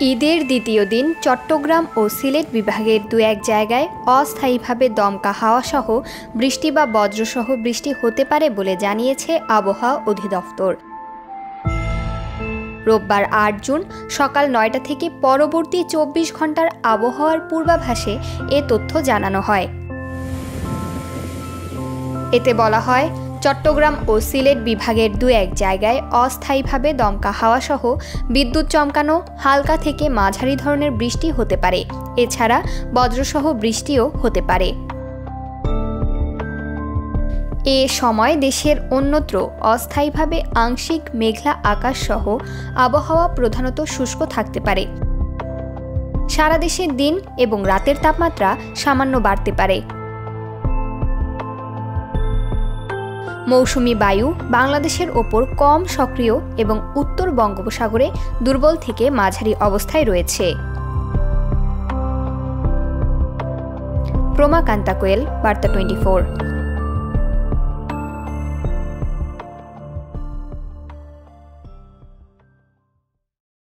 ঈদের দ্বিতীয় দিন চট্টগ্রাম ও সিলেট বিভাগের দু এক জায়গায় অস্থায়ীভাবে দমকা হাওয়াসহ বৃষ্টি বা বজ্রসহ বৃষ্টি হতে পারে বলে জানিয়েছে আবহাওয়া অধিদপ্তর। রোববার ৮ জুন সকাল ৯টা থেকে পরবর্তী ২৪ ঘন্টার আবহাওয়ার পূর্বাভাসে এ তথ্য জানানো হয়। এতে বলা হয়, চট্টগ্রাম ও সিলেট বিভাগের দু এক জায়গায় অস্থায়ীভাবে দমকা হাওয়াসহ বিদ্যুৎ চমকানো হালকা থেকে মাঝারি ধরনের বৃষ্টি হতে পারে। এছাড়া বজ্রসহ বৃষ্টিও হতে পারে। এ সময় দেশের অন্যত্র অস্থায়ীভাবে আংশিক মেঘলা আকাশ সহ আবহাওয়া প্রধানত শুষ্ক থাকতে পারে। সারা দেশে দিন এবং রাতের তাপমাত্রা সামান্য বাড়তে পারে। মৌসুমী বায়ু বাংলাদেশের ওপর কম সক্রিয় এবং উত্তর বঙ্গোপসাগরে দুর্বল থেকে মাঝারি অবস্থায় রয়েছে। প্রমা কান্তা কোয়েল, বার্তা 24।